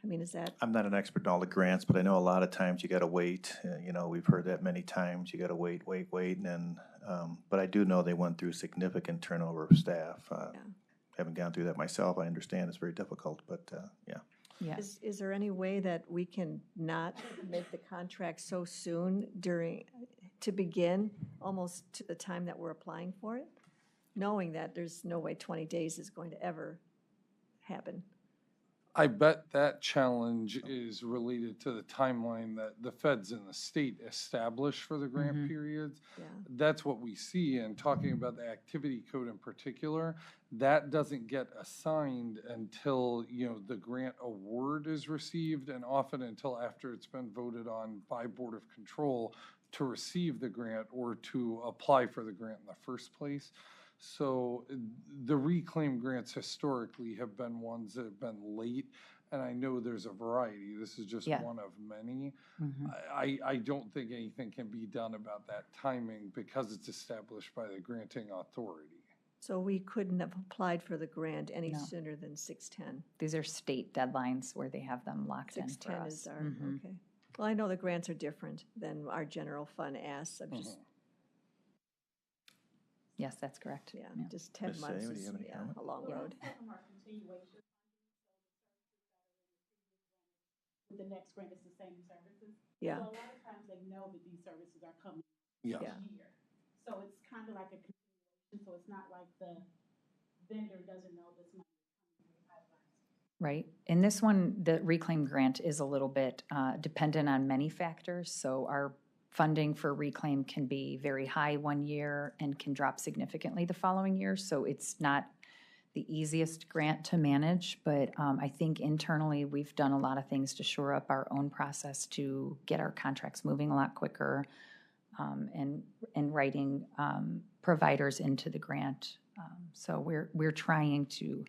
I mean, is that? I'm not an expert in all the grants, but I know a lot of times you got to wait. You know, we've heard that many times. You got to wait, and then, but I do know they went through significant turnover of staff. Haven't gone through that myself. I understand it's very difficult, but yeah. Yes. Is there any way that we can not make the contract so soon to begin, almost to the time that we're applying for it? Knowing that there's no way 20 days is going to ever happen. I bet that challenge is related to the timeline that the feds and the state establish for the grant periods. Yeah. That's what we see, and talking about the activity code in particular, that doesn't get assigned until, you know, the grant award is received, and often until after it's been voted on by Board of Control to receive the grant or to apply for the grant in the first place. So the reclaim grants historically have been ones that have been late, and I know there's a variety. This is just one of many. I don't think anything can be done about that timing because it's established by the granting authority. So we couldn't have applied for the grant any sooner than 6/10. These are state deadlines where they have them locked in for 6/10 us. is our, okay. Well, I know the grants are different than our general fund asks. I'm just, Yes, that's correct. just 10 Ms. months Say, do you is, have any comment? a long road. The next grant is the same services. Yeah. So a lot of times they know that these services are coming Yeah. each year. So it's kind of like a continuation, so it's not like the vendor doesn't know this money is coming through the pipelines. Right. In this one, the reclaim grant is a little bit dependent on many factors. So our funding for reclaim can be very high one year and can drop significantly the following year. So it's not the easiest grant to manage, but I think internally we've done a lot of things to shore up our own process to get our contracts moving a lot quicker, and writing providers into the grant. So we're trying to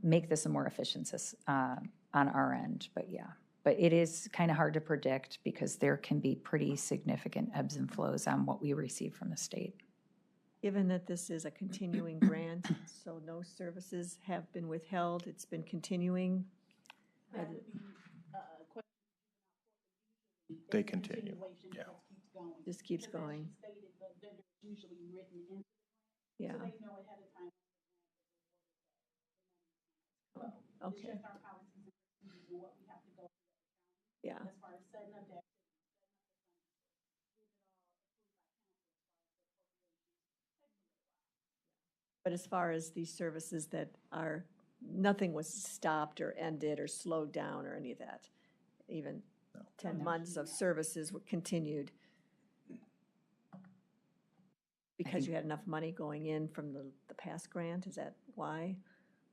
make this a more efficient on our end, but yeah. But it is kind of hard to predict because there can be pretty significant ebbs and flows on what we receive from the state. Given that this is a continuing grant, so no services have been withheld, it's been continuing. That would be a question. They continue, yeah. Just keeps going. Stated the vendor is usually written into Yeah, so they know ahead of time. It's okay, just our policies and procedures and what we have to go through yeah. as far as setting up that. But as far as these services that are, nothing was stopped or ended or slowed down or any of that. Even 10 months of services were continued. Because you had enough money going in from the past grant, is that why?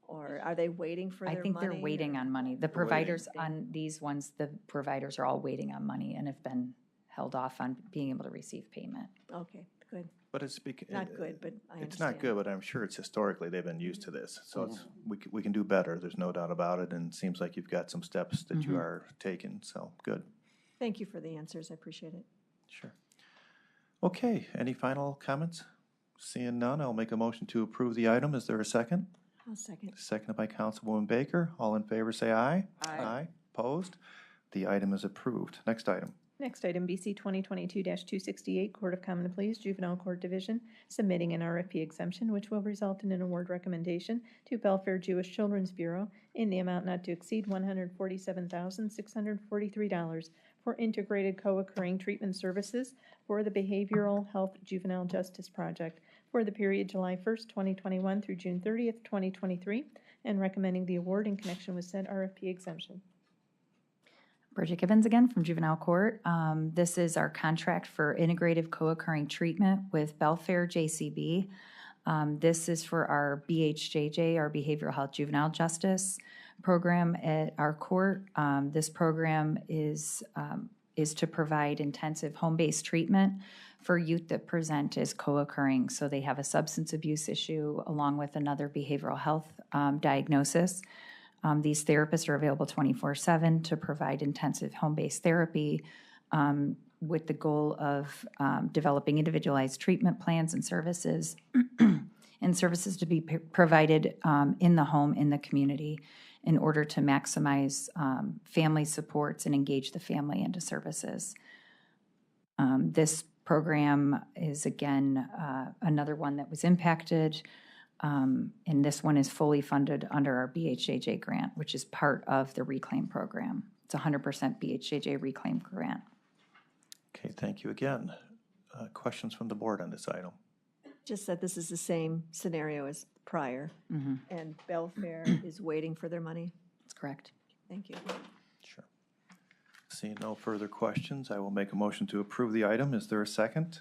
Or are they waiting for their I money? think they're waiting or- on money. The providers on these ones, the providers are all waiting on money and have been held off on being able to receive payment. Okay, good. But it's Not good, but I understand. It's not good, but I'm sure it's historically, they've been used to this. So it's, we can do better, there's no doubt about it, and it seems like you've got some steps that you are taking, so good. Thank you for the answers, I appreciate it. Sure. Okay, any final comments? Seeing none, I'll make a motion to approve the item. Is there a second? I'll second. Seconded by Councilwoman Baker. All in favor, say aye. Aye. Opposed? The item is approved. Next item. Next item, BC 2022-268, Court of Common Pleas, Juvenile Court Division, submitting an RFP exemption, which will result in an award recommendation to Belfair Jewish Children's Bureau in the amount not to exceed $147,643 for integrated co-occurring treatment services for the Behavioral Health Juvenile Justice Project for the period July 1st, 2021 through June 30th, 2023, and recommending the award in connection with said RFP exemption. Bridget Gibbons again from Juvenile Court. This is our contract for integrative co-occurring treatment with Belfair JCB. This is for our BHJJ, our Behavioral Health Juvenile Justice program at our court. This program is to provide intensive home-based treatment for youth that present as co-occurring. So they have a substance abuse issue along with another behavioral health diagnosis. These therapists are available 24/7 to provide intensive home-based therapy with the goal of developing individualized treatment plans and services and services to be provided in the home, in the community, in order to maximize family supports and engage the family into services. This program is, again, another one that was impacted. And this one is fully funded under our BHJJ grant, which is part of the Reclaim program. It's 100% BHJJ Reclaim grant. Okay, thank you again. Questions from the board on this item? Just that this is the same scenario as prior, and Belfair is waiting for their money. That's correct. Thank you. Sure. Seeing no further questions, I will make a motion to approve the item. Is there a second?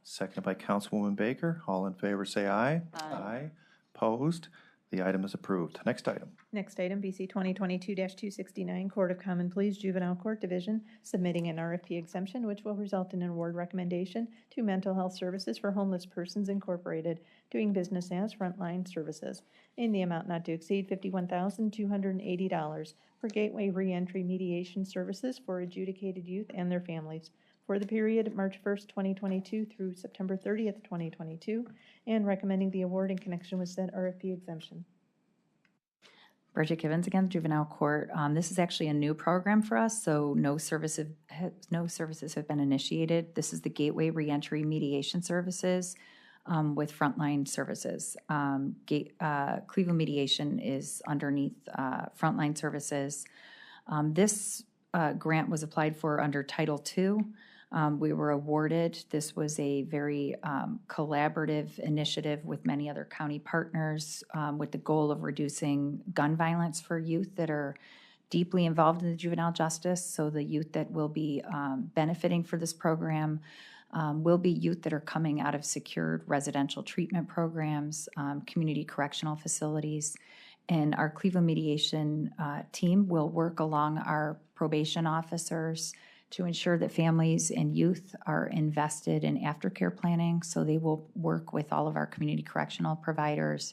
Seconded by Councilwoman Baker. All in favor, say aye. Aye. Opposed? The item is approved. Next item. Next item, BC 2022-269, Court of Common Pleas, Juvenile Court Division, submitting an RFP exemption, which will result in an award recommendation to Mental Health Services for Homeless Persons Incorporated, doing business as Frontline Services, in the amount not to exceed $51,280 for Gateway Reentry Mediation Services for adjudicated youth and their families for the period March 1st, 2022 through September 30th, 2022, and recommending the award in connection with said RFP exemption. Bridget Gibbons again, Juvenile Court. This is actually a new program for us, so no services have been initiated. This is the Gateway Reentry Mediation Services with Frontline Services. Cleveland Mediation is underneath Frontline Services. This grant was applied for under Title II. We were awarded. This was a very collaborative initiative with many other county partners with the goal of reducing gun violence for youth that are deeply involved in the juvenile justice. So the youth that will be benefiting for this program will be youth that are coming out of secured residential treatment programs, community correctional facilities. And our Cleveland Mediation team will work along our probation officers to ensure that families and youth are invested in aftercare planning. So they will work with all of our community correctional providers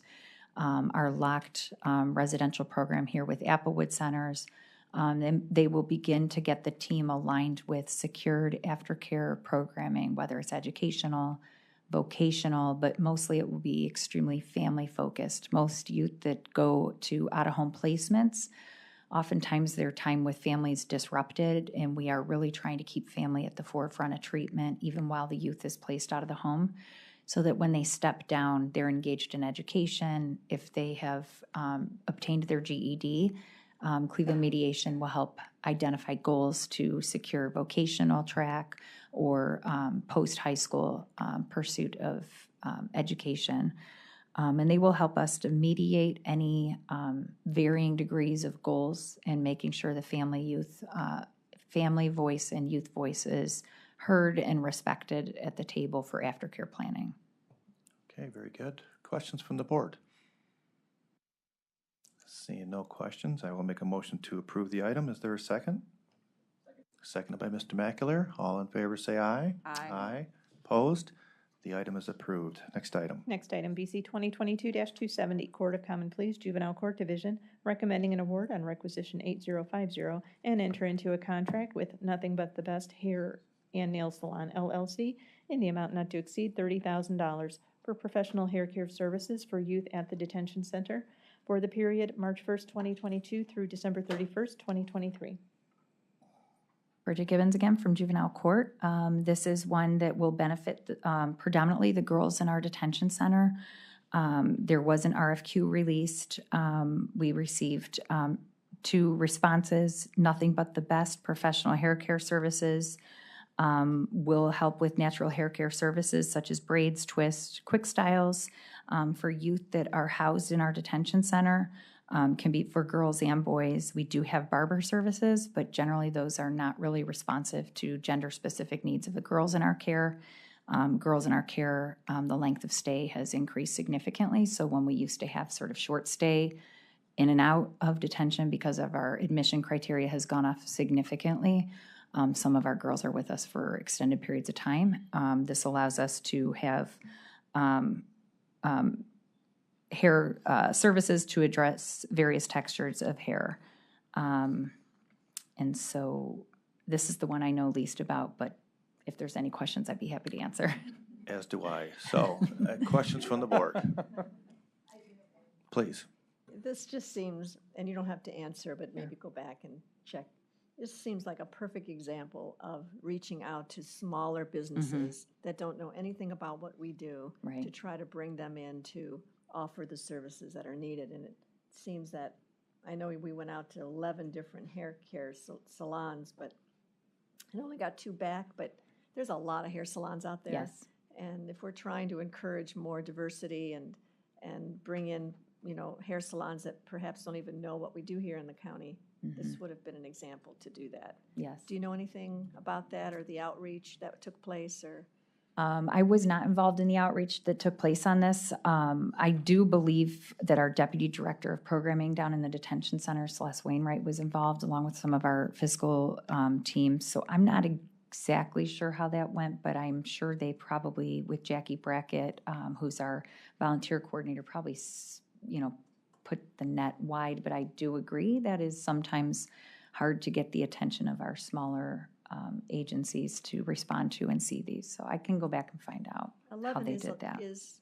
our locked residential program here with Applewood Centers. And they will begin to get the team aligned with secured aftercare programming, whether it's educational, vocational, but mostly it will be extremely family-focused. Most youth that go to out-of-home placements, oftentimes their time with family is disrupted, and we are really trying to keep family at the forefront of treatment, even while the youth is placed out of the home, so that when they step down, they're engaged in education. If they have obtained their GED, Cleveland Mediation will help identify goals to secure vocational track or post-high school pursuit of education. And they will help us to mediate any varying degrees of goals and making sure the family voice and youth voice is heard and respected at the table for aftercare planning. Okay, very good. Questions from the board? Seeing no questions, I will make a motion to approve the item. Is there a second? Seconded by Mr. Macular. All in favor say aye. Aye. Aye. Opposed? The item is approved. Next item. Next item, BC 2022-270, Court of Common Pleas, Juvenile Court Division, recommending an award on requisition 8050 and enter into a contract with Nothing But the Best Hair and Nail Salon, LLC, in the amount not to exceed $30,000 for professional hair care services for youth at the detention center for the period March 1st, 2022 through December 31st, 2023. Bridget Gibbons again from Juvenile Court. This is one that will benefit predominantly the girls in our detention center. There was an RFQ released. We received 2 responses. Nothing But the Best Professional Hair Care Services will help with natural hair care services such as braids, twists, quick styles for youth that are housed in our detention center. Can be for girls and boys. We do have barber services, but generally those are not really responsive to gender-specific needs of the girls in our care. Girls in our care, the length of stay has increased significantly. So when we used to have sort of short stay in and out of detention because of our admission criteria has gone up significantly, some of our girls are with us for extended periods of time. This allows us to have hair services to address various textures of hair. And so this is the one I know least about, but if there's any questions, I'd be happy to answer. As do I. So, questions from the board? Please. This just seems, and you don't have to answer, but maybe go back and check. This seems like a perfect example of reaching out to smaller businesses that don't know anything about what we do to try to bring them in to offer the services that are needed. And it seems that, I know we went out to 11 different hair care salons, but I only got 2 back, but there's a lot of hair salons out there. Yes. And if we're trying to encourage more diversity and bring in, hair salons that perhaps don't even know what we do here in the county, this would have been an example to do that. Yes. Do you know anything about that or the outreach that took place, or? I was not involved in the outreach that took place on this. I do believe that our Deputy Director of Programming down in the detention center, Celeste Wainwright, was involved along with some of our fiscal teams. So I'm not exactly sure how that went, but I'm sure they probably, with Jackie Brackett, who's our volunteer coordinator, probably, put the net wide. But I do agree that is sometimes hard to get the attention of our smaller agencies to respond to and see these. So I can go back and find out how they did that. 11 is,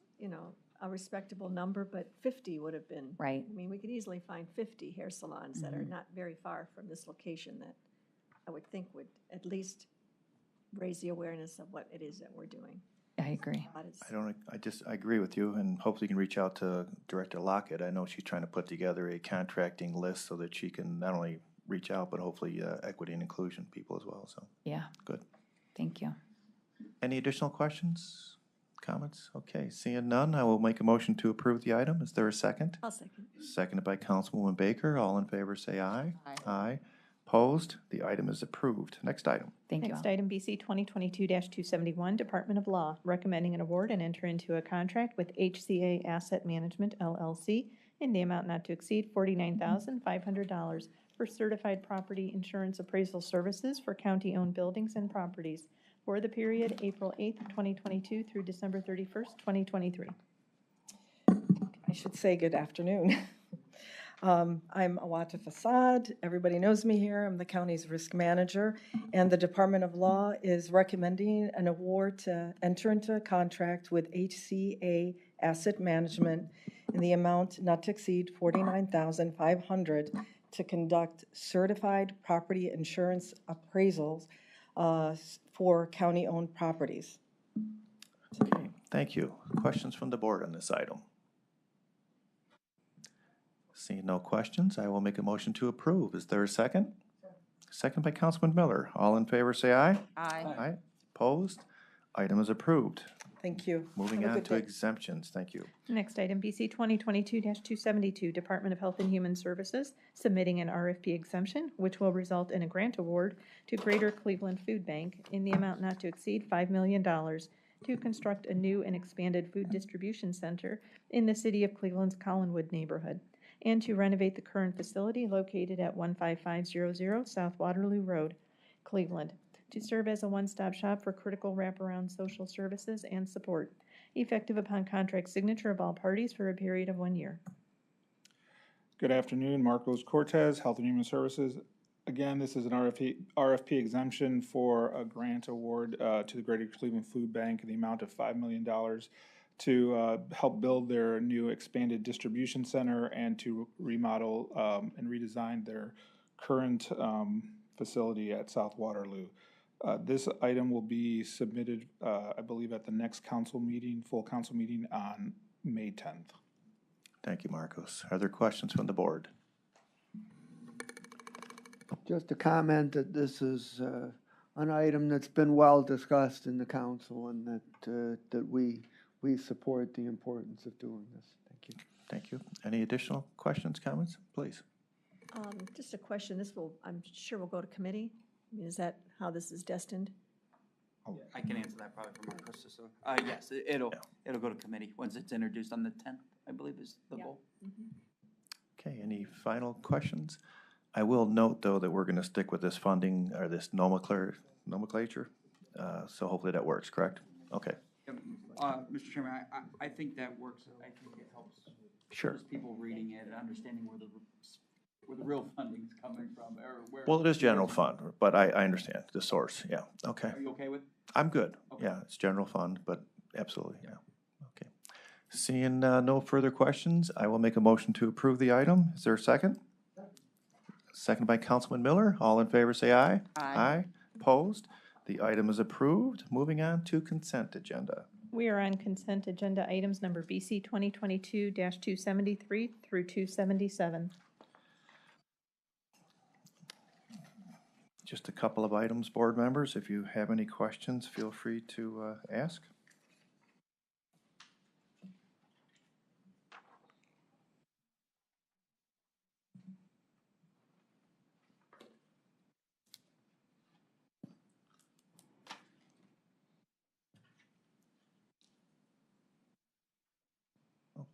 a respectable number, but 50 would have been. Right. I mean, we could easily find 50 hair salons that are not very far from this location that I would think would at least raise the awareness of what it is that we're doing. I agree. I agree with you, and hopefully you can reach out to Director Lockett. I know she's trying to put together a contracting list so that she can not only reach out, but hopefully equity and inclusion people as well, so. Yeah. Good. Thank you. Any additional questions, comments? Okay, seeing none, I will make a motion to approve the item. Is there a second? I'll second. Seconded by Councilwoman Baker. All in favor say aye. Aye. Aye. Opposed? The item is approved. Next item. Thank you. Next item, BC 2022-271, Department of Law, recommending an award and enter into a contract with HCA Asset Management, LLC, in the amount not to exceed $49,500 for certified property insurance appraisal services for county-owned buildings and properties for the period April 8th, 2022 through December 31st, 2023. I I should say good afternoon. I'm Awata Fasad. Everybody knows me here. I'm the county's risk manager, and the Department of Law is recommending an award to enter into a contract with HCA Asset Management in the amount not to exceed $49,500 to conduct certified property insurance appraisals for county-owned properties. Okay, thank you. Questions from the board on this item? Seeing no questions, I will make a motion to approve. Is there a second? Second by Councilman Miller. All in favor, say aye. Aye. Aye. Opposed? Item is approved. Thank you. Moving Have a on good to day. exemptions. Thank you. Next item, BC 2022-272, Department of Health and Human Services, submitting an RFP exemption, which will result in a grant award to Greater Cleveland Food Bank in the amount not to exceed $5 million to construct a new and expanded food distribution center in the city of Cleveland's Collinwood neighborhood, and to renovate the current facility located at 15500 South Waterloo Road, Cleveland, to serve as a one-stop shop for critical wraparound social services and support, effective upon contract signature of all parties for a period of 1 year. Good afternoon, Marcos Cortez, Health and Human Services. Again, this is an RFP exemption for a grant award to the Greater Cleveland Food Bank in the amount of $5 million to help build their new expanded distribution center and to remodel and redesign their current facility at South Waterloo. This item will be submitted, I believe, at the next council meeting, full council meeting on May 10th. Thank you, Marcos. Are there questions from the board? Just a comment that this is an item that's been well discussed in the council and that we support the importance of doing this. Thank you. Thank you. Any additional questions, comments? Please. Just a question, I'm sure will go to committee. I mean, is that how this is destined? I can answer that probably for Marcos. So, yes, it'll go to committee once it's introduced on the 10th, I believe is the goal. Okay, any final questions? I will note, though, that we're going to stick with this funding or this nomenclature, so hopefully that works, correct? Okay. Mr. Chairman, I think that works. I think it helps Sure. just people reading it and understanding where the real funding's coming from, or where. Well, it is general fund, but I understand the source, yeah, okay. Are you okay with? I'm good, Okay. yeah, it's general fund, but absolutely, yeah, okay. Seeing no further questions, I will make a motion to approve the item. Is there a second? Second by Councilman Miller. All in favor, say aye. Aye. Opposed? The item is approved. Moving on to consent agenda. We are on consent agenda items number BC 2022-273 through 277. Just a couple of items, board members. If you have any questions, feel free to ask.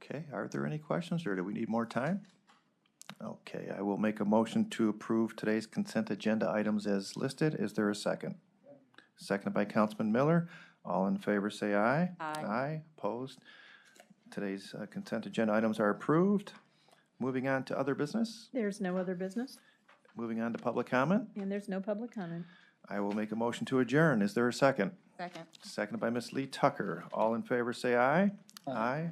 Okay, are there any questions, or do we need more time? Okay, I will make a motion to approve today's consent agenda items as listed. Is there a second? Seconded by Councilman Miller. All in favor, say aye. Aye. Aye. Opposed? Today's consent agenda items are approved. Moving on to other business. There's no other business, Moving on to public comment. and there's no public comment. I will make a motion to adjourn. Is there a second? Second. Seconded by Ms. Lee Tucker. All in favor, say aye. Aye.